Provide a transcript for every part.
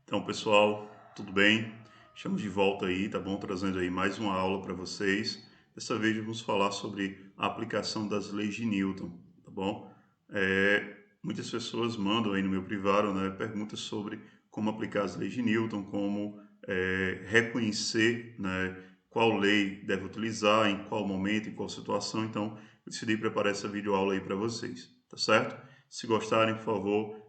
Então, pessoal, tudo bem? Estamos de volta aí, tá bom? Trazendo aí mais uma aula para vocês. Dessa vez vamos falar sobre a aplicação das leis de Newton, tá bom? Muitas pessoas mandam aí no meu privado, né, perguntas sobre como aplicar as leis de Newton, como reconhecer, né, qual lei deve utilizar, em qual momento, em qual situação. Então, eu decidi preparar essa videoaula aí para vocês, tá certo? Se gostarem, por favor,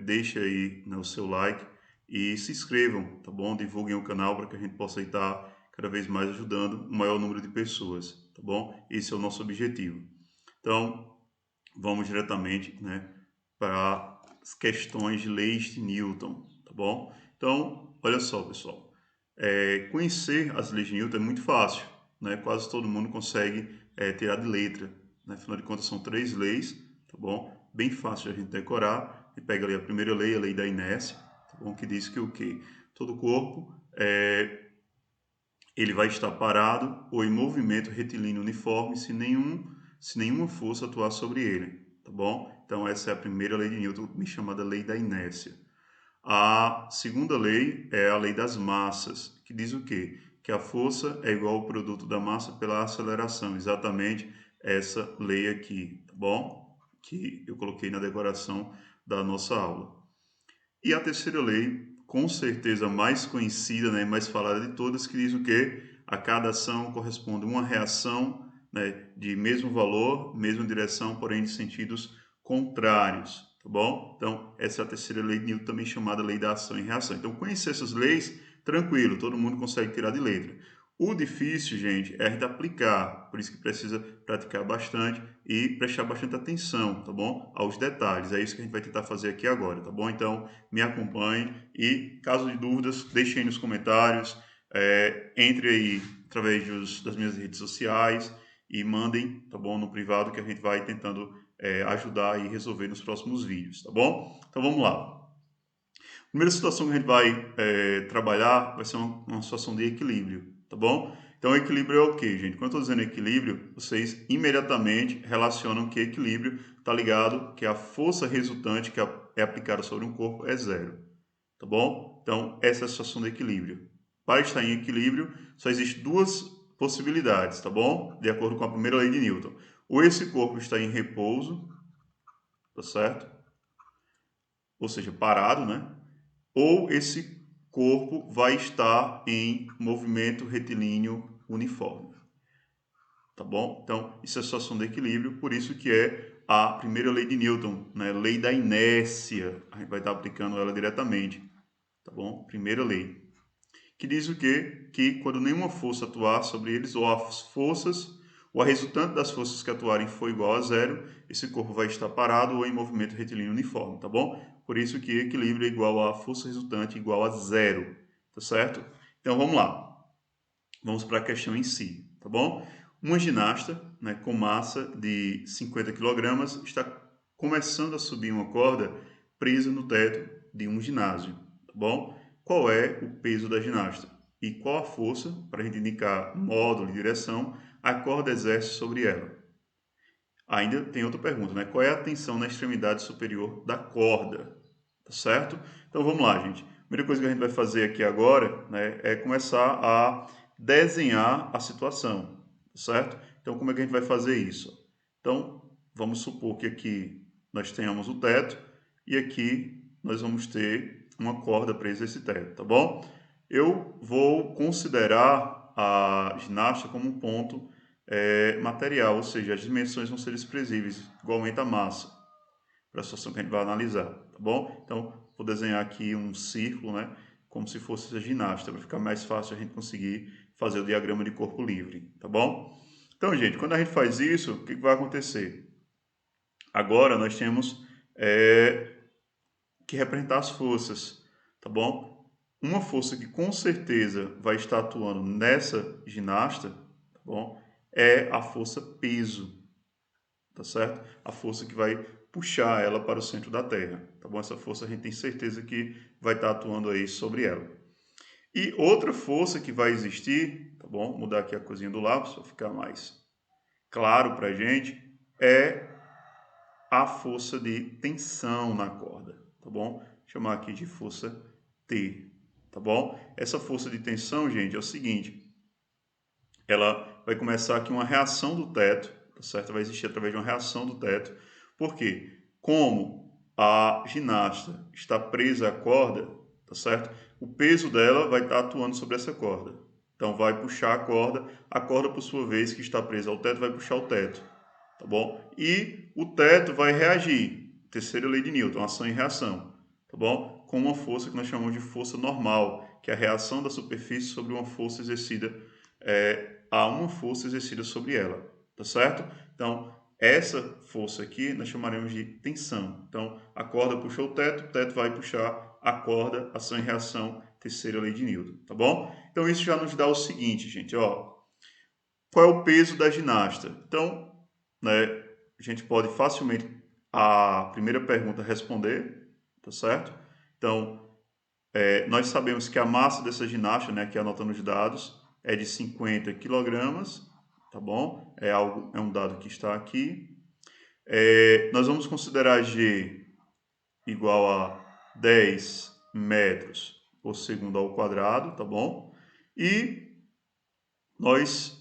deixe aí, né, o seu like e se inscrevam, tá bom? Divulguem o canal para que a gente possa estar cada vez mais ajudando o maior número de pessoas, tá bom? Esse é o nosso objetivo. Então, vamos diretamente, né, para as questões de leis de Newton, tá bom? Então, olha só, pessoal. Conhecer as leis de Newton é muito fácil, né? Quase todo mundo consegue tirar de letra, né? Afinal de contas, são 3 leis, tá bom? Bem fácil de a gente decorar. E pega ali a primeira lei, a lei da inércia, tá bom? Que diz que o quê? Todo corpo ele vai estar parado ou em movimento retilíneo uniforme se nenhuma força atuar sobre ele, tá bom? Então essa é a primeira lei de Newton, chamada lei da inércia. A segunda lei é a lei das massas, que diz o quê? Que a força é igual ao produto da massa pela aceleração, exatamente essa lei aqui, tá bom? Que eu coloquei na decoração da nossa aula. E a terceira lei, com certeza mais conhecida, né, mais falada de todas, que diz o quê? A cada ação corresponde uma reação, né, de mesmo valor, mesma direção, porém de sentidos contrários, tá bom? Então, essa é a terceira lei de Newton, também chamada lei da ação e reação. Então, conhecer essas leis, tranquilo, todo mundo consegue tirar de letra. O difícil, gente, é a gente aplicar, por isso que precisa praticar bastante e prestar bastante atenção, tá bom? Aos detalhes, é isso que a gente vai tentar fazer aqui agora, tá bom? Então, me acompanhe e, caso de dúvidas, deixe aí nos comentários, entre aí através das minhas redes sociais e mandem, tá bom? No privado que a gente vai tentando ajudar e resolver nos próximos vídeos, tá bom? Então, vamos lá. A primeira situação que a gente vai trabalhar vai ser uma situação de equilíbrio, tá bom? Então, equilíbrio é o que, gente? Quando eu estou dizendo equilíbrio, vocês imediatamente relacionam que equilíbrio está ligado que a força resultante que é aplicada sobre um corpo é zero, tá bom? Então, essa é a situação de equilíbrio. Para estar em equilíbrio, só existem duas possibilidades, tá bom? De acordo com a primeira lei de Newton. Ou esse corpo está em repouso, tá certo? Ou seja, parado, né? Ou esse corpo vai estar em movimento retilíneo uniforme, tá bom? Então, isso é a situação de equilíbrio, por isso que é a primeira lei de Newton, né? Lei da inércia, a gente vai estar aplicando ela diretamente, tá bom? Primeira lei, que diz o quê? Que quando nenhuma força atuar sobre eles, ou as forças, ou a resultante das forças que atuarem for igual a zero, esse corpo vai estar parado ou em movimento retilíneo uniforme, tá bom? Por isso que equilíbrio é igual a força resultante igual a zero, tá certo? Então vamos lá. Vamos para a questão em si, tá bom? Uma ginasta, né, com massa de 50 kg está começando a subir uma corda presa no teto de um ginásio, tá bom? Qual é o peso da ginasta? E qual a força, para a gente indicar módulo e direção, a corda exerce sobre ela? Ainda tem outra pergunta, né? Qual é a tensão na extremidade superior da corda? Tá certo? Então vamos lá, gente. A primeira coisa que a gente vai fazer aqui agora, né, é começar a desenhar a situação, tá certo? Então como é que a gente vai fazer isso? Então vamos supor que aqui nós tenhamos o teto e aqui nós vamos ter uma corda presa a esse teto, tá bom? Eu vou considerar a ginástica como um ponto material, ou seja, as dimensões vão ser desprezíveis, igualmente a massa, para a situação que a gente vai analisar, tá bom? Então, vou desenhar aqui um círculo, né, como se fosse a ginástica, para ficar mais fácil a gente conseguir fazer o diagrama de corpo livre, tá bom? Então, gente, quando a gente faz isso, o que vai acontecer? Agora nós temos que representar as forças, tá bom? Uma força que com certeza vai estar atuando nessa ginasta, tá bom? É a força peso, tá certo? A força que vai puxar ela para o centro da Terra, tá bom? Essa força a gente tem certeza que vai estar atuando aí sobre ela. E outra força que vai existir, tá bom? Vou mudar aqui a coisinha do lápis para ficar mais claro para a gente, é a força de tensão na corda, tá bom? Vou chamar aqui de força T, tá bom? Essa força de tensão, gente, é o seguinte, ela vai começar aqui uma reação do teto, tá certo? Vai existir através de uma reação do teto. Por quê? Como a ginasta está presa à corda, tá certo? O peso dela vai estar atuando sobre essa corda. Então vai puxar a corda por sua vez que está presa ao teto vai puxar o teto, tá bom? E o teto vai reagir. Terceira lei de Newton, ação e reação, tá bom? Com uma força que nós chamamos de força normal, que é a reação da superfície sobre uma força exercida a uma força exercida sobre ela, tá certo? Então, essa força aqui nós chamaremos de tensão. Então, a corda puxou o teto vai puxar a corda, ação e reação, terceira lei de Newton, tá bom? Então, isso já nos dá o seguinte, gente, ó. Qual é o peso da ginasta? Então, né, a gente pode facilmente a primeira pergunta responder, tá certo? Então, nós sabemos que a massa dessa ginasta, né, aqui anotando os dados, é de 50 quilogramas, tá bom? É um dado que está aqui. Nós vamos considerar G igual a 10 metros por segundo ao quadrado, tá bom? E nós,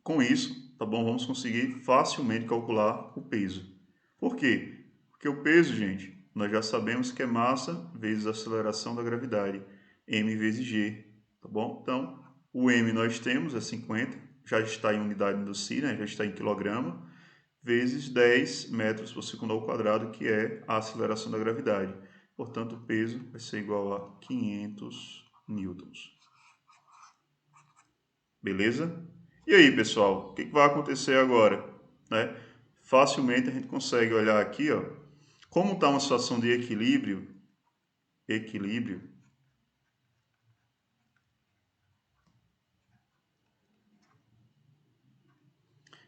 com isso, tá bom, vamos conseguir facilmente calcular o peso. Por quê? Porque o peso, gente, nós já sabemos que é massa vezes a aceleração da gravidade, m vezes g, tá bom? Então, o m nós temos é 50, já está em unidade do Si, né? Já está em quilograma, vezes 10 metros por segundo ao quadrado, que é a aceleração da gravidade. Portanto, o peso vai ser igual a 500 newtons. Beleza? E aí, pessoal, o que vai acontecer agora? Né? Facilmente a gente consegue olhar aqui, ó, como está uma situação de equilíbrio,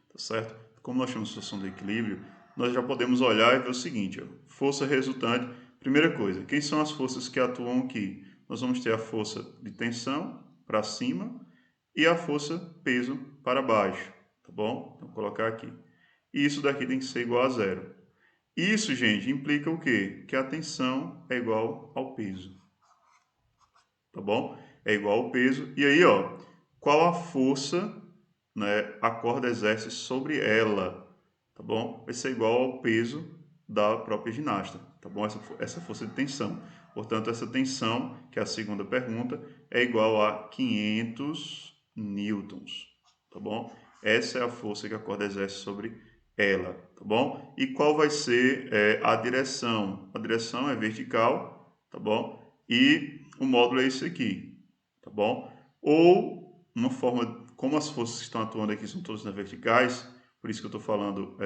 tá certo? Como nós temos situação de equilíbrio, nós já podemos olhar e ver o seguinte, ó, força resultante. Primeira coisa, quem são as forças que atuam aqui? Nós vamos ter a força de tensão para cima e a força peso para baixo, tá bom? Então, vou colocar aqui. E isso daqui tem que ser igual a zero. Isso, gente, implica o quê? Que a tensão é igual ao peso, tá bom? É igual ao peso. E aí, ó, qual a força, né, a corda exerce sobre ela, tá bom? Vai ser igual ao peso da própria ginasta, tá bom? Essa força de tensão. Portanto, essa tensão, que é a segunda pergunta, é igual a 500 newtons, tá bom? Essa é a força que a corda exerce sobre ela, tá bom? E qual vai ser a direção? A direção é vertical, tá bom? E o módulo é esse aqui, tá bom? Ou uma forma, como as forças que estão atuando aqui são todas nas verticais, por isso que eu estou falando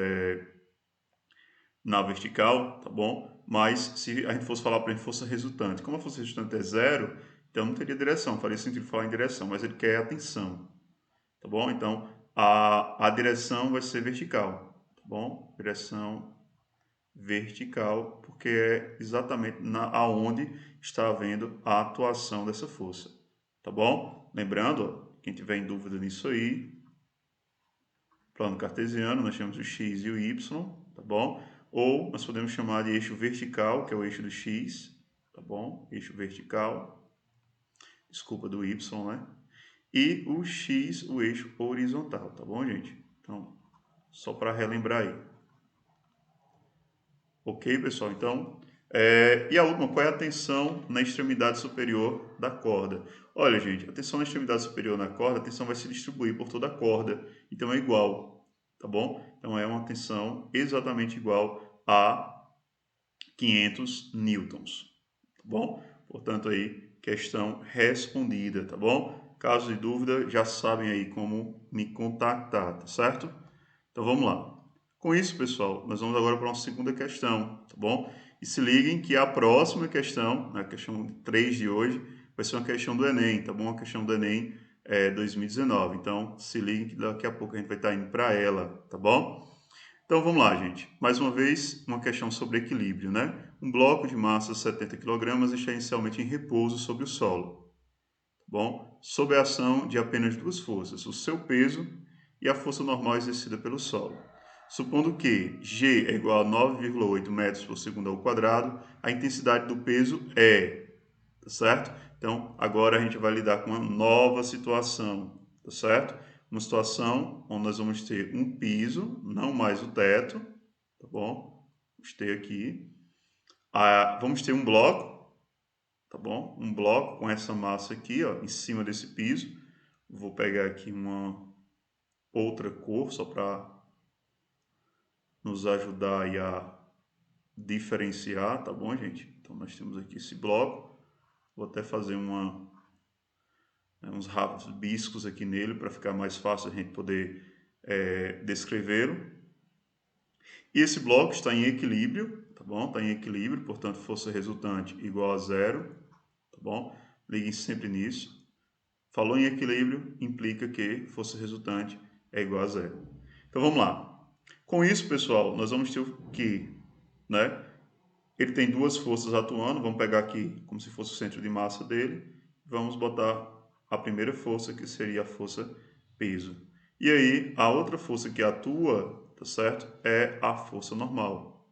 na vertical, tá bom? Mas se a gente fosse falar para a força resultante, como a força resultante é zero, então não teria direção, faria sentido falar em direção, mas ele quer a tensão, tá bom? Então a direção vai ser vertical, tá bom? Direção vertical, porque é exatamente aonde está havendo a atuação dessa força, tá bom? Lembrando, ó, quem tiver em dúvida nisso aí, plano cartesiano, nós chamamos o x e o y, tá bom? Ou nós podemos chamar de eixo vertical, que é o eixo do x, tá bom? Eixo vertical, desculpa, do y, né? E o x, o eixo horizontal, tá bom, gente? Então, só para relembrar aí. Ok, pessoal? Então, e a última, qual é a tensão na extremidade superior da corda? Olha, gente, a tensão na extremidade superior da corda, a tensão vai se distribuir por toda a corda, então é igual, tá bom? Então é uma tensão exatamente igual a 500 newtons, tá bom? Portanto aí, questão respondida, tá bom? Caso de dúvida, já sabem aí como me contactar, tá certo? Então vamos lá. Com isso, pessoal, nós vamos agora para a nossa segunda questão, tá bom? E se liguem que a próxima questão, a questão 3 de hoje, vai ser uma questão do Enem, tá bom? Uma questão do Enem 2019. Então, se liguem que daqui a pouco a gente vai estar indo para ela, tá bom? Então, vamos lá, gente. Mais uma vez, uma questão sobre equilíbrio, né? Um bloco de massa 70 kg está inicialmente em repouso sobre o solo, tá bom? Sob a ação de apenas duas forças, o seu peso e a força normal exercida pelo solo. Supondo que G é igual a 9,8 metros por segundo ao quadrado, a intensidade do peso é, tá tá certo? Então, agora a gente vai lidar com uma nova situação, tá certo? Uma situação onde nós vamos ter um piso, não mais o teto, tá bom? Vamos ter aqui, vamos ter um bloco, tá bom? Um bloco com essa massa aqui, ó, em cima desse piso. Vou pegar aqui uma outra cor, só para nos ajudar aí a diferenciar, tá bom, gente? Então, nós temos aqui esse bloco. Vou até fazer uns rabiscos aqui nele para ficar mais fácil a gente poder descrevê-lo. E esse bloco está em equilíbrio, tá bom? Está em equilíbrio, portanto, força resultante igual a zero, tá bom? Liguem sempre nisso. Falou em equilíbrio, implica que força resultante é igual a zero. Então, vamos lá. Com isso, pessoal, nós vamos ter o que, né? Ele tem duas forças atuando, vamos pegar aqui como se fosse o centro de massa dele, vamos botar a primeira força, que seria a força peso. E aí, a outra força que atua, tá certo? É a força normal,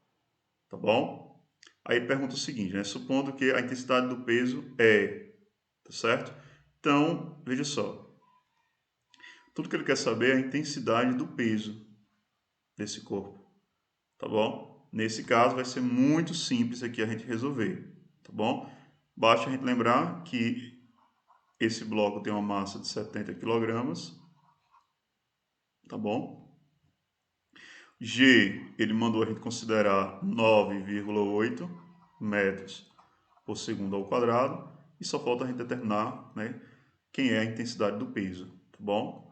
tá bom? Aí pergunta o seguinte, né? Supondo que a intensidade do peso tá certo? Então, veja só. Tudo que ele quer saber é a intensidade do peso desse corpo, tá bom? Nesse caso, vai ser muito simples aqui a gente resolver, tá bom? Basta a gente lembrar que esse bloco tem uma massa de 70 kg, tá bom? G, ele mandou a gente considerar 9,8 metros por segundo ao quadrado, e só falta a gente determinar, né, quem é a intensidade do peso, tá bom?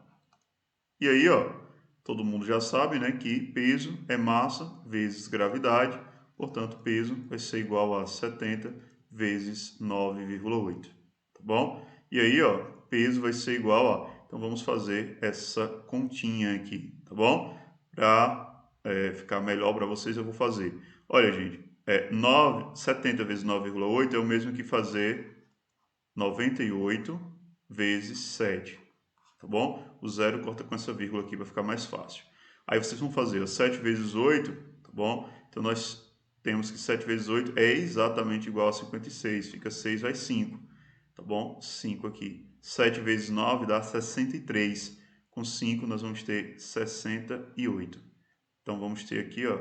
E aí, ó, todo mundo já sabe, né, que peso é massa vezes gravidade, portanto, peso vai ser igual a 70 vezes 9,8, tá bom? E aí, ó, peso vai ser igual a... Então, vamos fazer essa continha aqui, tá bom? Para ficar melhor para vocês, eu vou fazer. Olha, gente, 70 vezes 9,8 é o mesmo que fazer 98 vezes 7, tá bom? O zero corta com essa vírgula aqui para ficar mais fácil. Aí vocês vão fazer 7 vezes 8, tá bom? Então nós temos que 7 vezes 8 é exatamente igual a 56, fica 6 vai 5, tá bom? 5 aqui. 7 vezes 9 dá 63, com 5 nós vamos ter 68. Então vamos ter aqui, ó,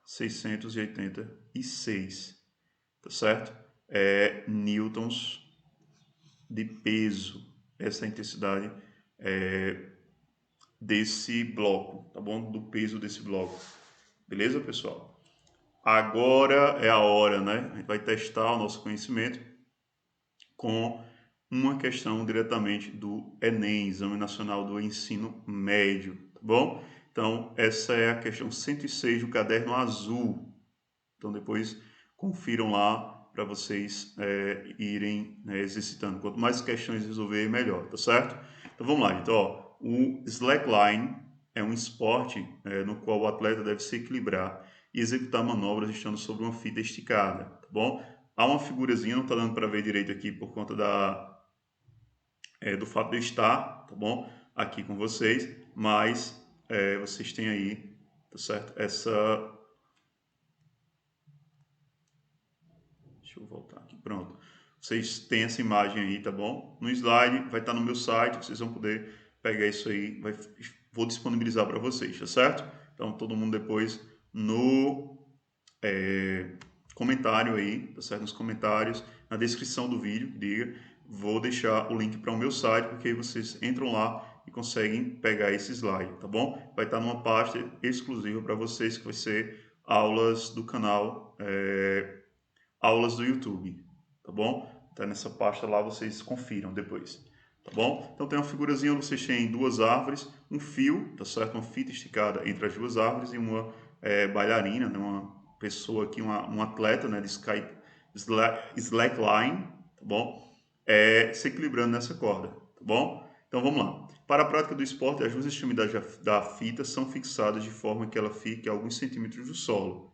686, tá certo? Newtons de peso, essa é a intensidade desse bloco, tá bom? Do peso desse bloco. Beleza, pessoal? Agora é a hora, né? A gente vai testar o nosso conhecimento com uma questão diretamente do Enem, Exame Nacional do Ensino Médio, tá bom? Então, essa é a questão 106 do caderno azul. Então, depois confiram lá para vocês irem, né, exercitando. Quanto mais questões resolver, melhor, tá certo? Então, vamos lá. Então, ó, o slackline é um esporte no qual o atleta deve se equilibrar e executar manobras estando sobre uma fita esticada, tá bom? Há uma figurazinha, não está dando para ver direito aqui por conta do fato de eu estar, tá bom? Aqui com vocês, mas vocês têm aí, tá certo? Deixa eu voltar aqui, pronto. Vocês têm essa imagem aí, tá bom? No slide, vai estar no meu site, vocês vão poder pegar isso aí, vou disponibilizar para vocês, tá certo? Então, todo mundo depois no comentário aí, tá certo? Nos comentários, na descrição do vídeo, diga, vou deixar o link para o meu site, porque aí vocês entram lá e conseguem pegar esse slide, tá bom? Vai estar numa pasta exclusiva para vocês, que vai ser aulas do canal, aulas do YouTube, tá bom? Tá nessa pasta lá, vocês confiram depois, tá bom? Então tem uma figurazinha onde vocês têm duas árvores, um fio, tá certo? Uma fita esticada entre as duas árvores e uma bailarina, né? Uma pessoa aqui, um atleta, né? De slackline, tá bom? Se equilibrando nessa corda, tá bom? Então vamos lá. Para a prática do esporte, as duas extremidades da fita são fixadas de forma que ela fique a alguns centímetros do solo.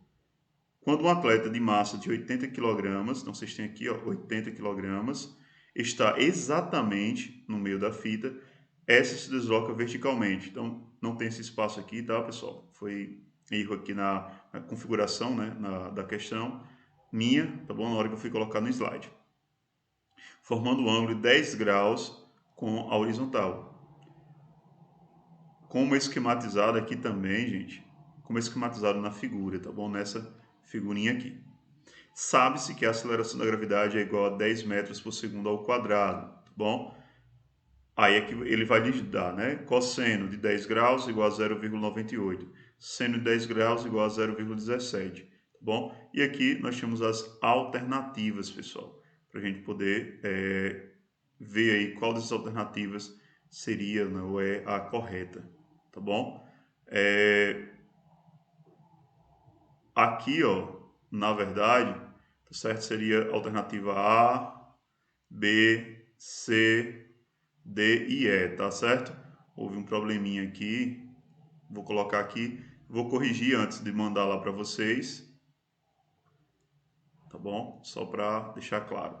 Quando um atleta de massa de 80 kg, então vocês têm aqui, ó, 80 kg, está exatamente no meio da fita, essa se desloca verticalmente. Então, não tem esse espaço aqui, tá, pessoal? Foi erro aqui na configuração, né, da questão minha, tá bom? Na hora que eu fui colocar no slide. formando um ângulo de 10 graus com a horizontal. Como esquematizado aqui também, gente, como esquematizado na figura, tá bom? Nessa figurinha aqui. Sabe-se que a aceleração da gravidade é igual a 10 metros por segundo ao quadrado, tá bom? Aí é que ele vai lhes dar, né? Cosseno de 10 graus igual a 0,98. Seno de 10 graus igual a 0,17, tá bom? E aqui nós temos as alternativas, pessoal, para a gente poder ver aí qual dessas alternativas seria, né, ou é a correta, tá bom? Aqui, ó, na verdade, tá certo? Seria a alternativa A, B, C, D e E, tá certo? Houve um probleminha aqui, vou colocar aqui, vou corrigir antes de mandar lá para vocês, tá bom? Só para deixar claro,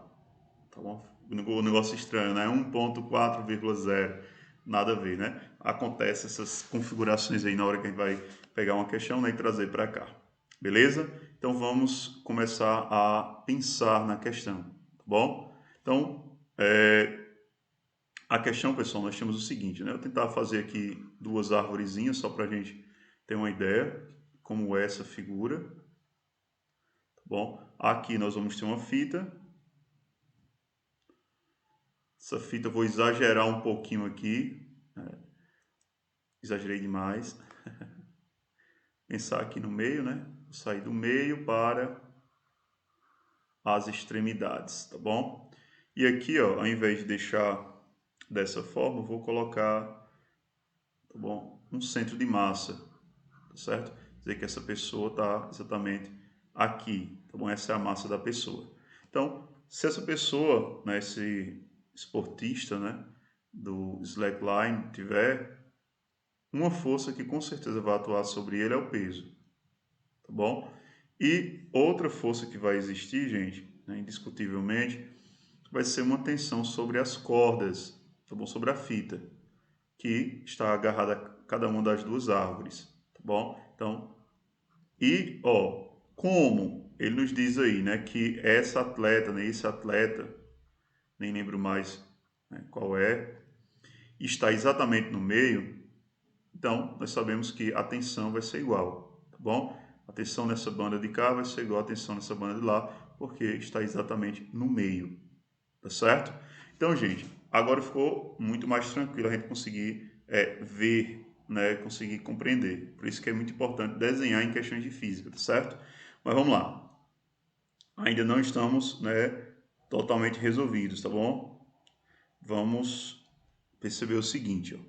tá bom? O negócio estranho, né? 1.4,0, nada a ver, né? Acontece essas configurações aí na hora que a gente vai pegar uma questão, né, e trazer para cá, beleza? Então vamos começar a pensar na questão, tá bom? Então, a questão, pessoal, nós temos o seguinte, né? Eu vou tentar fazer aqui duas arvorezinhas só para a gente ter uma ideia como é essa figura, tá bom? Aqui nós vamos ter uma fita. Essa fita eu vou exagerar um pouquinho aqui, né? Exagerei demais. Pensar aqui no meio, né? Vou sair do meio para as extremidades, tá bom? E aqui, ó, ao invés de deixar dessa forma, eu vou colocar, tá bom, um centro de massa, tá certo? Dizer que essa pessoa está exatamente aqui, tá bom? Essa é a massa da pessoa. Então, se essa pessoa, né, esse esportista, né, do slackline tiver uma força que com certeza vai atuar sobre ele é o peso, tá bom? E outra força que vai existir, gente, né, indiscutivelmente, vai ser uma tensão sobre as cordas, tá bom? Sobre a fita, que está agarrada a cada uma das duas árvores, tá bom? Então, e, ó, como ele nos diz aí, né, que essa atleta, né, esse atleta, nem lembro mais, né, qual é, está exatamente no meio, então nós sabemos que a tensão vai ser igual, tá bom? A tensão nessa banda de cá vai ser igual à tensão nessa banda de lá, porque está exatamente no meio, tá certo? Então, gente, agora ficou muito mais tranquilo a gente conseguir ver, né, conseguir compreender. Por isso que é muito importante desenhar em questões de física, tá certo? Mas vamos lá. Ainda não estamos, né, totalmente resolvidos, tá bom? Vamos perceber o seguinte, ó.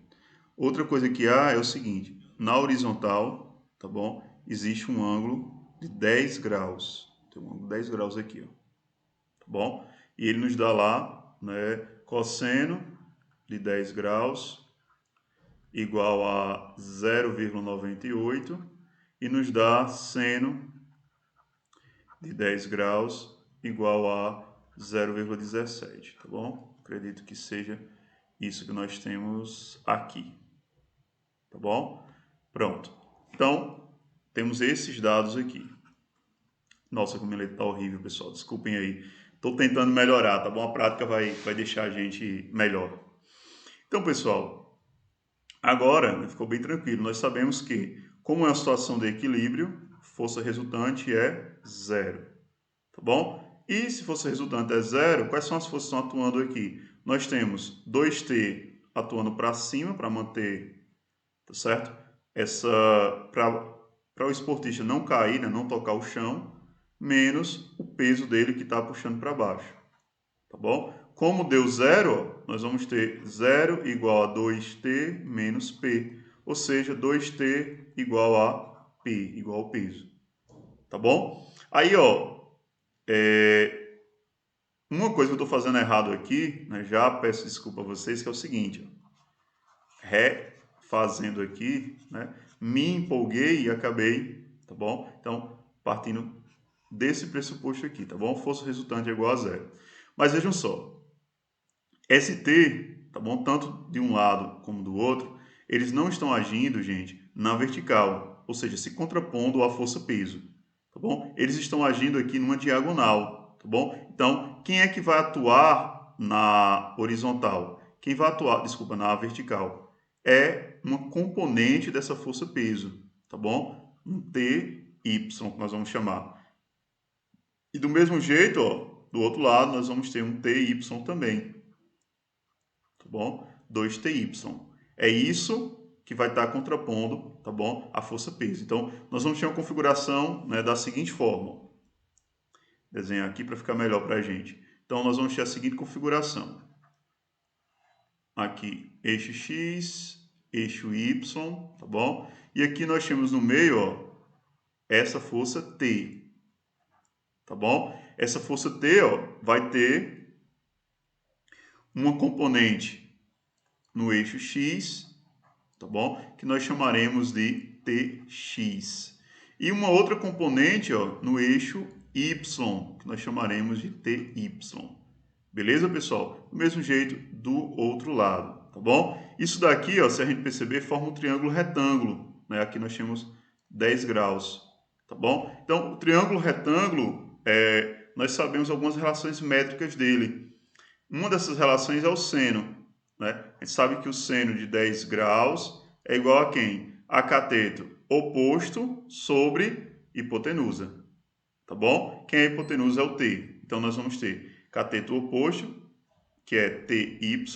Outra coisa que há é o seguinte, na horizontal, tá bom? Existe um ângulo de 10 graus. Tem um ângulo de 10 graus aqui, ó. Tá bom? E ele nos dá lá, né, cosseno de 10 graus igual a 0,98 e nos dá seno de 10 graus igual a 0,17, tá bom? Acredito que seja isso que nós temos aqui, tá bom? Pronto. Então, temos esses dados aqui. Nossa, como ele tá horrível, pessoal. Desculpem aí. Estou tentando melhorar, tá bom? A prática vai deixar a gente melhor. Então, pessoal, agora ficou bem tranquilo. Nós sabemos que, como é uma situação de equilíbrio, força resultante é zero, tá bom? E se força resultante é zero, quais são as forças que estão atuando aqui? Nós temos 2T atuando para cima, para manter, tá certo? Para o esportista não cair, né, não tocar o chão, menos o peso dele que está puxando para baixo, tá bom? Como deu zero, nós vamos ter zero igual a 2T menos P, ou seja, 2T igual a P, igual ao peso, tá bom? Aí, ó, uma coisa que eu estou fazendo errado aqui, né, já peço desculpa a vocês, que é o seguinte, ó, refazendo aqui, né, me empolguei e acabei, tá bom? Então, partindo desse pressuposto aqui, tá bom? Força resultante é igual a zero. Mas vejam só, ST, tá bom? Tanto de um lado como do outro, eles não estão agindo, gente, na vertical, ou seja, se contrapondo à força-peso, tá bom? Eles estão agindo aqui numa diagonal, tá bom? Então, quem é que vai atuar na horizontal, quem vai atuar, desculpa, na vertical, é uma componente dessa força-peso, tá bom? Um TY, que nós vamos chamar. E do mesmo jeito, ó, do outro lado, nós vamos ter um TY também, tá bom? 2TY. É isso que vai estar contrapondo, tá bom? A força-peso. Então, nós vamos ter uma configuração, né, da seguinte forma. Desenhar aqui para ficar melhor para a gente. Então, nós vamos ter a seguinte configuração. Aqui, eixo X, eixo Y, tá bom? E aqui nós temos no meio, ó, essa força T, tá bom? Essa força T, ó, vai ter uma componente no eixo X, tá bom? Que nós chamaremos de TX. E uma outra componente, ó, no eixo Y, que nós chamaremos de TY. Beleza, pessoal? Do mesmo jeito do outro lado, tá bom? Isso daqui, ó, se a gente perceber, forma um triângulo retângulo, né? Aqui nós temos 10 graus, tá bom? Então, o triângulo retângulo, nós sabemos algumas relações métricas dele. Uma dessas relações é o seno, né? A gente sabe que o seno de 10 graus é igual a quem? A cateto oposto sobre hipotenusa, tá bom? Quem é a hipotenusa é o T. Então, nós vamos ter cateto oposto, que é TY,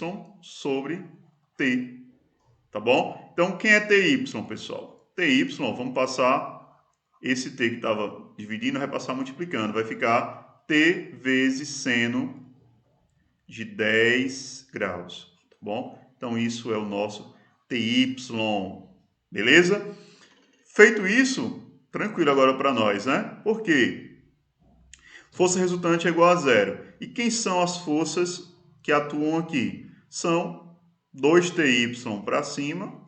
sobre T, tá bom? Então, quem é TY, pessoal? TY, vamos passar esse T que estava dividindo, vai passar multiplicando, vai ficar T vezes seno de 10 graus, tá bom? Então, isso é o nosso TY, beleza? Feito isso, tranquilo agora para nós, né? Por quê? Força resultante é igual a zero. E quem são as forças que atuam aqui? São 2TY para cima,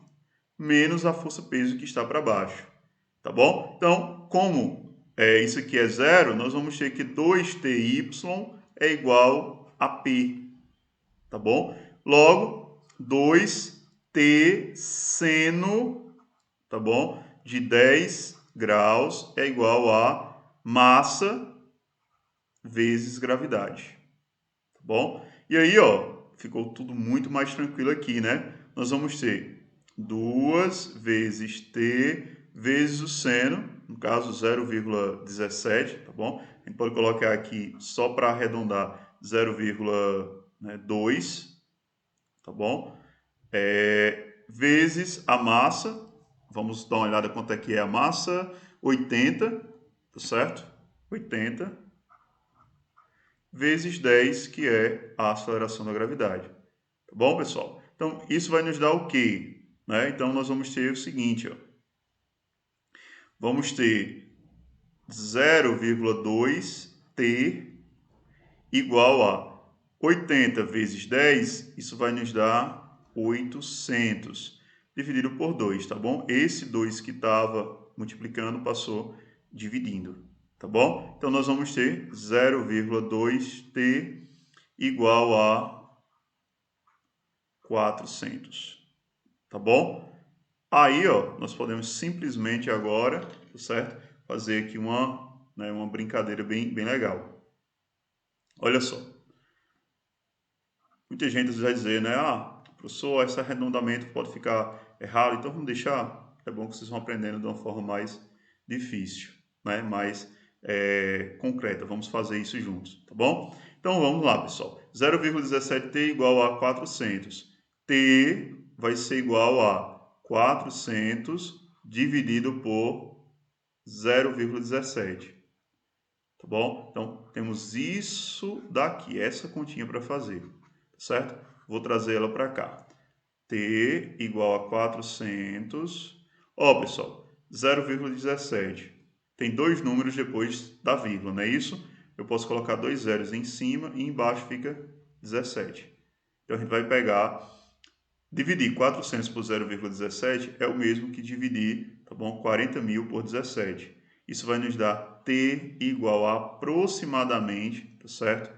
menos a força-peso que está para baixo. Tá bom? Então, como isso aqui é zero, nós vamos ter que 2TY é igual a P. Tá bom? Logo, 2T seno, tá bom? De 10 graus é igual a massa vezes gravidade, tá bom? E aí, ó, ficou tudo muito mais tranquilo aqui, né? Nós vamos ter 2 vezes T vezes o seno, no caso 0,17, tá bom? A gente pode colocar aqui, só para arredondar, 0,2, tá bom? Vezes a massa, vamos dar uma olhada quanto é que é a massa, 80, tá certo? 80 vezes 10, que é a aceleração da gravidade. Tá bom, pessoal? Então, isso vai nos dar o quê? Né? Então, nós vamos ter o seguinte, ó. Vamos ter 0,2T igual a 80 vezes 10, isso vai nos dar 800, dividido por 2, tá bom? Esse 2 que estava multiplicando passou dividindo, tá bom? Então, nós vamos ter 0,2T igual a 400, tá bom? Aí, ó, nós podemos simplesmente agora, tá certo? Fazer aqui uma brincadeira bem legal. Olha só. Muita gente às vezes vai dizer, né? Ah, professor, esse arredondamento pode ficar errado, então vamos deixar. É bom que vocês vão aprendendo de uma forma mais difícil, né? Mais concreta. Vamos fazer isso juntos, tá bom? Então vamos lá, pessoal. 0,17t igual a 400. T vai ser igual a 400 dividido por 0,17. Tá bom? Então, temos isso daqui, essa continha para fazer, tá certo? Vou trazer ela para cá. T igual a 400. Ó, pessoal, 0,17. Tem dois números depois da vírgula, não é isso? Eu posso colocar dois zeros em cima e embaixo fica 17. Então, a gente vai pegar, dividir 400 por 0,17 é o mesmo que dividir, tá bom? 40.000 por 17. Isso vai nos dar T igual a aproximadamente, tá certo?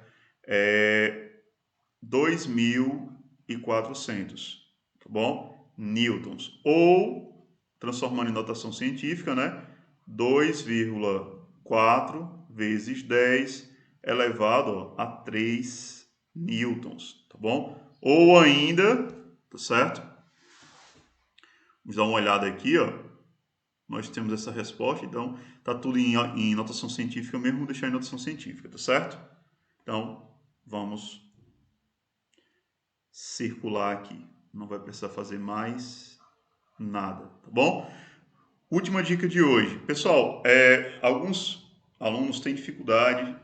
2.400, tá bom? Newtons. Ou, transformando em notação científica, né? 2,4 vezes 10 elevado a 3 newtons, tá bom? Ou ainda, tá certo? Vamos dar uma olhada aqui, ó. Nós temos essa resposta, então tá tudo em notação científica mesmo, vou deixar em notação científica, tá certo? Então, vamos circular aqui. Não vai precisar fazer mais nada, tá bom? Última dica de hoje. Pessoal, alguns alunos têm dificuldade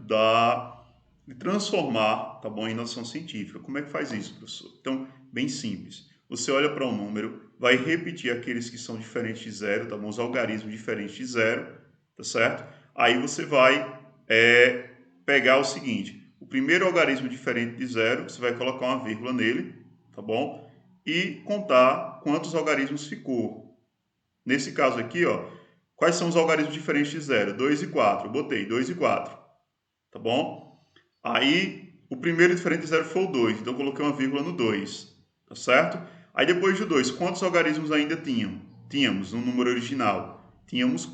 de transformar, tá bom, em notação científica. Como é que faz isso, professor? Então, bem simples. Você olha para um número, vai repetir aqueles que são diferentes de zero, tá bom? Os algarismos diferentes de zero, tá certo? Aí você vai pegar o seguinte, o primeiro algarismo diferente de zero, você vai colocar uma vírgula nele, tá bom? E contar quantos algarismos ficou. Nesse caso aqui, ó, quais são os algarismos diferentes de zero? 2 e 4. Eu botei 2 e 4, tá bom? Aí, o primeiro diferente de zero foi o 2, então eu coloquei uma vírgula no 2, tá certo? Aí depois do 2, quantos algarismos ainda tínhamos no número original? Tínhamos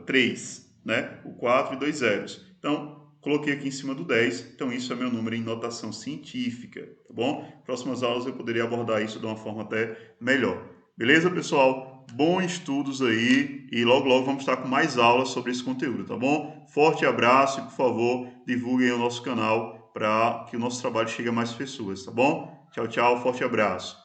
3, né? O 4 e 2 zeros. Então, coloquei aqui em cima do 10, então isso é meu número em notação científica, tá bom? Próximas aulas eu poderia abordar isso de uma forma até melhor. Beleza, pessoal? Bons estudos aí e logo logo vamos estar com mais aulas sobre esse conteúdo, tá bom? Forte abraço e, por favor, divulguem o nosso canal para que o nosso trabalho chegue a mais pessoas, tá bom? Tchau, tchau, forte abraço.